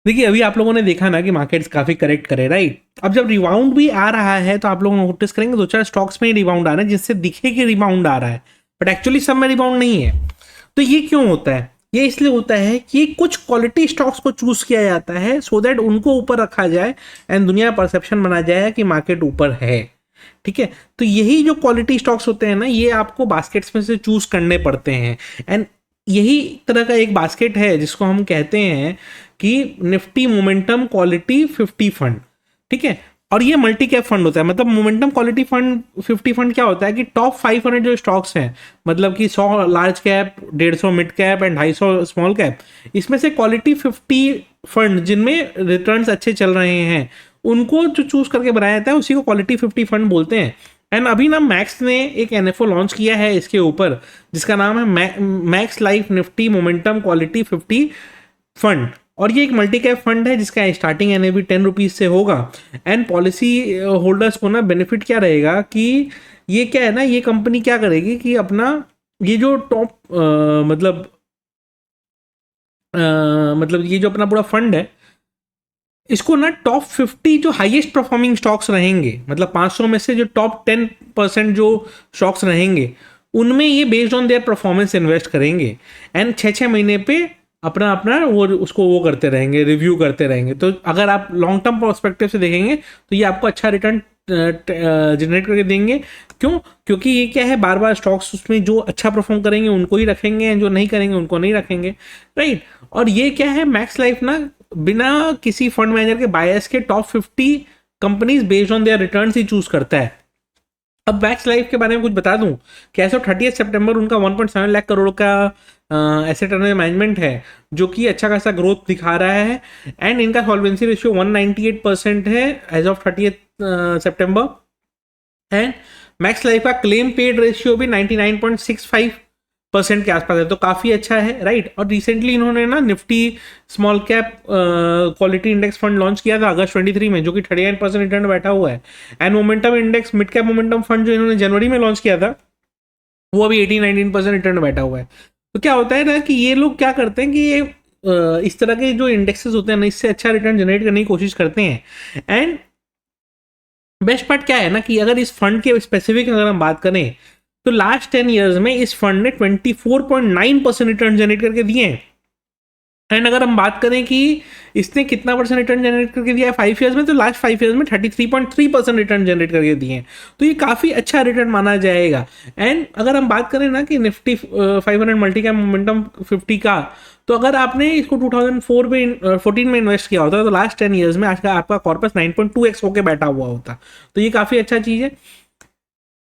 देखिए अभी आप लोगों ने देखा ना कि मार्केट्स काफ़ी करेक्ट करे, राइट? अब जब रिबाउंड भी आ रहा है तो आप लोग नोटिस करेंगे दो चार स्टॉक्स में रिबाउंड आ रहा है जिससे दिखे कि रिबाउंड आ रहा है, बट एक्चुअली सब में रिबाउंड नहीं है। तो ये क्यों होता है? ये इसलिए होता है कि कुछ क्वालिटी स्टॉक्स को चूज किया जाता है सो दैट उनको ऊपर रखा जाए एंड दुनिया परसेप्शन बना जाए कि मार्केट ऊपर है। ठीक है, तो यही जो क्वालिटी स्टॉक्स होते हैं ना, ये आपको बास्केट्स में से चूज करने पड़ते हैं। एंड यही तरह का एक बास्केट है जिसको हम कहते हैं कि निफ्टी मोमेंटम क्वालिटी 50 फंड। ठीक है, और ये मल्टी कैप फंड होता है। मतलब मोमेंटम क्वालिटी फंड 50 फंड क्या होता है कि टॉप 500 जो स्टॉक्स हैं, मतलब कि 100 large cap, 150 mid cap and 250 small cap, इसमें से क्वालिटी 50 फंड जिनमें रिटर्न्स अच्छे चल रहे हैं उनको जो चूज करके बनाया जाता है उसी को क्वालिटी 50 फंड बोलते हैं। एंड अभी ना मैक्स ने एक एनएफओ लॉन्च किया है इसके ऊपर जिसका नाम है max life Nifty momentum quality 50 fund. और ये एक मल्टी कैप फंड है जिसका स्टार्टिंग एनएवी 10 रुपीज से होगा। एंड पॉलिसी होल्डर्स को ना बेनिफिट क्या रहेगा कि ये क्या है ना, ये कंपनी क्या करेगी कि अपना ये जो टॉप मतलब ये जो अपना पूरा फंड है इसको ना टॉप 50 जो हाईएस्ट परफॉर्मिंग स्टॉक्स रहेंगे, मतलब 500 में से जो टॉप 10% जो स्टॉक्स रहेंगे उनमें ये based on their performance invest करेंगे। एंड 6-6 महीने पे अपना अपना वो उसको वो करते रहेंगे, रिव्यू करते रहेंगे। तो अगर आप लॉन्ग टर्म पर्सपेक्टिव से देखेंगे तो ये आपको अच्छा रिटर्न जनरेट करके देंगे। क्यों? क्योंकि ये क्या है, बार बार स्टॉक्स उसमें जो अच्छा परफॉर्म करेंगे उनको ही रखेंगे, जो नहीं करेंगे उनको नहीं रखेंगे, राइट? और ये क्या है, मैक्स लाइफ ना बिना किसी फंड मैनेजर के बायस के top 50 companies based on their returns he choose करता है। अब मैक्स लाइफ के बारे में कुछ बता दूं कि ऐसा 30 सितंबर उनका 1.7 लाख करोड़ का एसेट अंडर मैनेजमेंट है जो कि अच्छा खासा ग्रोथ दिखा रहा है। एंड इनका सॉल्वेंसी रेशियो 198% है एज ऑफ 30 सितंबर। एंड मैक्स लाइफ का क्लेम पेड रेशियो भी 99.65% के आसपास है, तो काफ़ी अच्छा है, राइट? और रिसेंटली इन्होंने ना Nifty small cap quality index fund launch किया था अगस्त 23 में, जो कि 39% रिटर्न बैठा हुआ है। And momentum index mid cap momentum fund जो इन्होंने जनवरी में लॉन्च किया था वो अभी 18-19% रिटर्न बैठा हुआ है। तो क्या होता है ना कि ये लोग क्या करते हैं कि ये इस तरह के जो इंडेक्सेस होते हैं ना इससे अच्छा रिटर्न जनरेट करने की कोशिश करते हैं। एंड बेस्ट पार्ट क्या है ना कि अगर इस फंड के स्पेसिफिक अगर हम बात करें तो लास्ट 10 ईयर्स में इस फंड ने 24.9% रिटर्न जनरेट करके दिए हैं। एंड अगर हम बात करें कि इसने कितना परसेंट रिटर्न जनरेट करके दिया है 5 ईयर्स में, तो लास्ट 5 ईयर्स में 33.3% रिटर्न जनरेट करके दिए हैं। तो ये काफ़ी अच्छा रिटर्न माना जाएगा। एंड अगर हम बात करें ना कि निफ्टी 500 मल्टी कैप मोमेंटम 50 का, तो अगर आपने इसको 2014 में इन्वेस्ट किया होता तो लास्ट 10 ईयर्स में आज का आपका कॉर्पस 9.2x होके बैठा हुआ होता। तो ये काफ़ी अच्छा चीज़ है।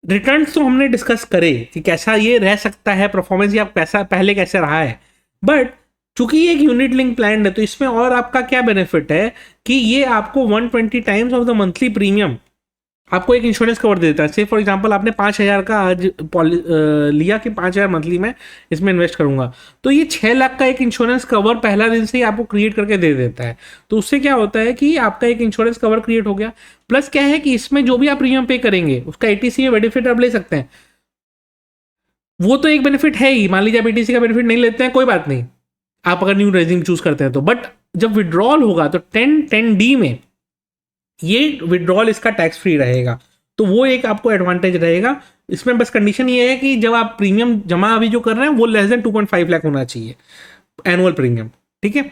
रिटर्न्स तो हमने डिस्कस करे कि कैसा ये रह सकता है, परफॉर्मेंस या कैसा पहले कैसे रहा है, बट चूंकि ये एक यूनिट लिंक प्लान है तो इसमें और आपका क्या बेनिफिट है कि ये आपको 120 times of the monthly premium आपको एक इंश्योरेंस कवर दे देता है। से फॉर एग्जांपल आपने 5,000 का आज लिया कि 5,000 मंथली में इसमें इन्वेस्ट करूंगा, तो ये 6 लाख का एक इंश्योरेंस कवर पहला दिन से ही आपको क्रिएट करके दे देता है। तो उससे क्या होता है कि आपका एक इंश्योरेंस कवर क्रिएट हो गया। प्लस क्या है कि इसमें जो भी आप प्रीमियम पे करेंगे उसका एटीसी में बेनिफिट आप ले सकते हैं। वो तो एक बेनिफिट है ही, मान लीजिए आप एटीसी का बेनिफिट नहीं लेते हैं, कोई बात नहीं, आप अगर न्यू रेजिम चूज करते हैं तो। बट जब विड्रॉल होगा तो 10(10)(d) में ये विड्रॉल इसका टैक्स फ्री रहेगा, तो वो एक आपको एडवांटेज रहेगा। इसमें बस कंडीशन ये है कि जब आप प्रीमियम जमा अभी जो कर रहे हैं वो लेस देन 2.5 लाख होना चाहिए एनुअल प्रीमियम। ठीक है,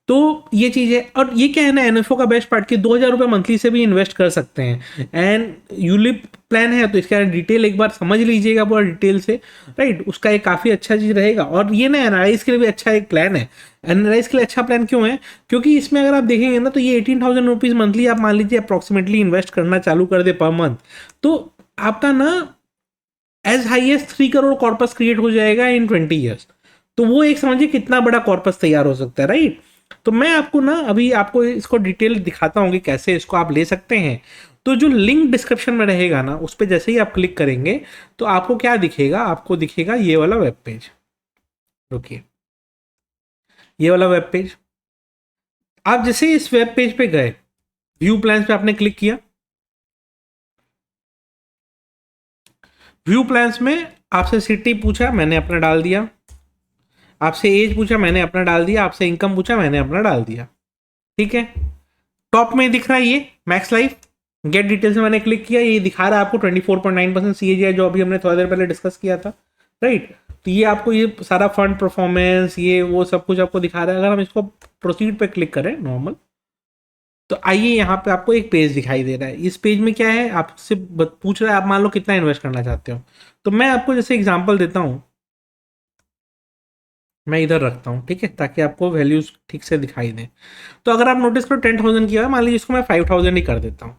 तो ये चीज़ है। और ये क्या है ना, एनएफओ का बेस्ट पार्ट कि 2,000 रुपये मंथली से भी इन्वेस्ट कर सकते हैं। एंड यूलिप प्लान है तो इसका डिटेल एक बार समझ लीजिएगा पूरा डिटेल से, राइट? उसका एक काफ़ी अच्छा चीज़ रहेगा। और ये ना एनआरआईज के लिए भी अच्छा एक प्लान है। एनआरआईज के लिए अच्छा प्लान क्यों है? क्योंकि इसमें अगर आप देखेंगे ना तो ये 18,000 रुपीज़ मंथली आप मान लीजिए अप्रॉक्सीमेटली इन्वेस्ट करना चालू कर दे पर मंथ, तो आपका ना as high as 3 crore corpus create हो जाएगा इन 20 ईयर्स। तो वो एक समझिए कितना बड़ा कॉर्पस तैयार हो सकता है, राइट? तो मैं आपको ना अभी आपको इसको डिटेल दिखाता हूँ कि कैसे इसको आप ले सकते हैं। तो जो लिंक डिस्क्रिप्शन में रहेगा ना उस पर जैसे ही आप क्लिक करेंगे तो आपको क्या दिखेगा, आपको दिखेगा ये वाला वेब पेज। रुकिए, ये वाला वेब पेज। आप जैसे ही इस वेब पेज पे गए, व्यू प्लान्स पे आपने क्लिक किया। व्यू प्लान्स में आपसे सिटी पूछा, मैंने अपना डाल दिया। आपसे एज पूछा, मैंने अपना डाल दिया। आपसे इनकम पूछा, मैंने अपना डाल दिया। ठीक है, टॉप में दिख रहा है ये मैक्स लाइफ, गेट डिटेल्स में मैंने क्लिक किया, ये दिखा रहा है आपको 24.9% CAGR, जो अभी हमने थोड़ा देर पहले डिस्कस किया था, राइट। तो ये आपको ये सारा फंड परफॉर्मेंस ये वो सब कुछ आपको दिखा रहा है। अगर हम इसको प्रोसीड पे क्लिक करें नॉर्मल, तो आइए यहाँ पे आपको एक पेज दिखाई दे रहा है। इस पेज में क्या है, आपसे पूछ रहा है आप मान लो कितना इन्वेस्ट करना चाहते हो। तो मैं आपको जैसे एग्जांपल देता हूँ, मैं इधर रखता हूँ, ठीक है, ताकि आपको वैल्यूज ठीक से दिखाई दें। तो अगर आप नोटिस करो 10,000 किया है, मान लीजिए इसको मैं 5,000 ही कर देता हूँ,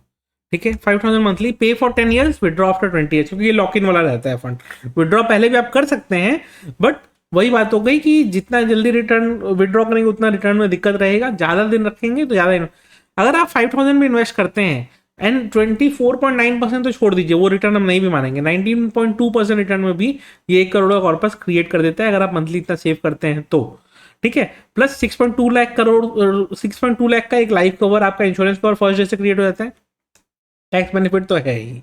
ठीक है। 5,000 मंथली, पे for 10 years, withdraw after 20 years, क्योंकि ये लॉक इन वाला रहता है फंड। विड्रॉ पहले भी आप कर सकते हैं, बट वही बात हो गई कि जितना जल्दी रिटर्न विड्रॉ करेंगे उतना रिटर्न में दिक्कत रहेगा, ज़्यादा दिन रखेंगे तो ज़्यादा। अगर आप 5,000 भी इन्वेस्ट करते हैं एंड 24.9% तो छोड़ दीजिए, वो रिटर्न हम नहीं भी मानेंगे, 19.2% रिटर्न में भी ये 1 करोड़ का कॉर्पस क्रिएट कर देता है, अगर आप मंथली इतना सेव करते हैं तो, ठीक है। प्लस 6.2 लाख करोड़ 6.2 लाख का एक लाइफ कवर, आपका इंश्योरेंस कवर फर्स्ट डे से क्रिएट हो जाता है। टैक्स बेनिफिट तो है ही,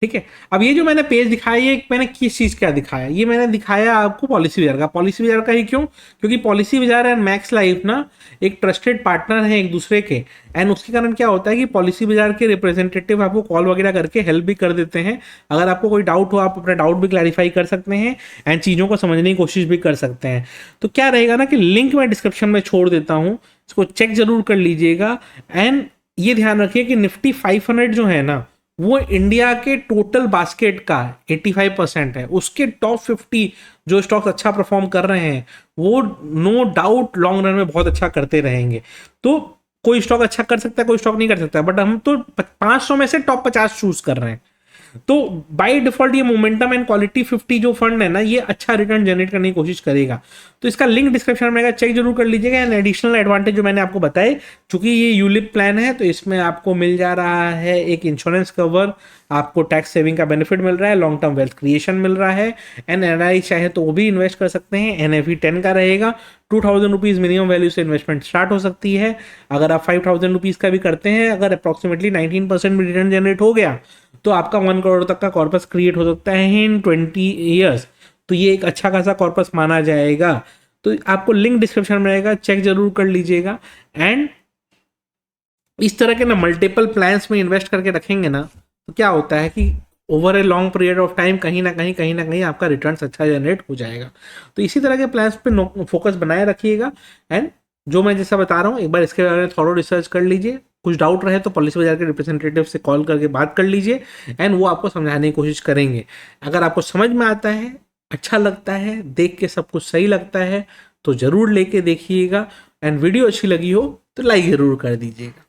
ठीक है। अब ये जो मैंने पेज दिखाया, ये मैंने किस चीज़ का दिखाया, ये मैंने दिखाया आपको पॉलिसी बाजार का। पॉलिसी बाजार का ही क्यों, क्योंकि पॉलिसी बाजार एंड मैक्स लाइफ ना एक ट्रस्टेड पार्टनर है एक दूसरे के, एंड उसके कारण क्या होता है कि पॉलिसी बाजार के रिप्रेजेंटेटिव आपको कॉल वगैरह करके हेल्प भी कर देते हैं। अगर आपको कोई डाउट हो, आप अपना डाउट भी क्लैरिफाई कर सकते हैं एंड चीज़ों को समझने की कोशिश भी कर सकते हैं। तो क्या रहेगा ना कि लिंक मैं डिस्क्रिप्शन में छोड़ देता हूँ, इसको चेक जरूर कर लीजिएगा। एंड ये ध्यान रखिए कि निफ्टी 500 जो है ना, वो इंडिया के टोटल बास्केट का 85% है। उसके टॉप 50 जो स्टॉक्स अच्छा परफॉर्म कर रहे हैं, वो नो डाउट लॉन्ग रन में बहुत अच्छा करते रहेंगे। तो कोई स्टॉक अच्छा कर सकता है, कोई स्टॉक नहीं कर सकता, बट हम तो 500 में से टॉप 50 चूज कर रहे हैं। तो बाय डिफॉल्ट ये मोमेंटम एंड क्वालिटी 50 जो फंड है ना, ये अच्छा रिटर्न जनरेट करने की कोशिश करेगा। तो इसका लिंक डिस्क्रिप्शन में चेक जरूर कर लीजिएगा। एंड एडिशनल एडवांटेज जो मैंने आपको बताए, चूंकि ये यूलिप प्लान है, तो इसमें आपको मिल जा रहा है एक इंश्योरेंस कवर, आपको टैक्स सेविंग का बेनिफिट मिल रहा है, लॉन्ग टर्म वेल्थ क्रिएशन मिल रहा है, एंड एनआरआई चाहे तो वो भी इन्वेस्ट कर सकते हैं। एनएफई 10 का रहेगा, 2,000 रुपीज़ मिनिमम वैल्यू से इन्वेस्टमेंट स्टार्ट हो सकती है। अगर आप 5,000 रुपीज़ का भी करते हैं, अगर अप्रॉक्सीमेटली 19% में रिटर्न जनरेट हो गया, तो आपका 1 करोड़ तक का कॉर्पस क्रिएट हो सकता है इन 20 ईयर्स। तो ये एक अच्छा खासा कॉर्पस माना जाएगा। तो आपको लिंक डिस्क्रिप्शन में रहेगा, चेक जरूर कर लीजिएगा। एंड इस तरह के ना मल्टीपल प्लान्स में इन्वेस्ट करके रखेंगे ना, तो क्या होता है कि over a long period of time कहीं ना कहीं आपका रिटर्न अच्छा जनरेट हो जाएगा। तो इसी तरह के प्लान्स पे फोकस बनाए रखिएगा। एंड जो मैं जैसा बता रहा हूँ, एक बार इसके बारे में थोड़ा रिसर्च कर लीजिए। कुछ डाउट रहे तो पॉलिसी बाजार के रिप्रेजेंटेटिव से कॉल करके बात कर लीजिए, एंड वो आपको समझाने की कोशिश करेंगे। अगर आपको समझ में आता है, अच्छा लगता है, देख के सब कुछ सही लगता है, तो ज़रूर लेके देखिएगा। एंड वीडियो अच्छी लगी हो तो लाइक ज़रूर कर दीजिएगा।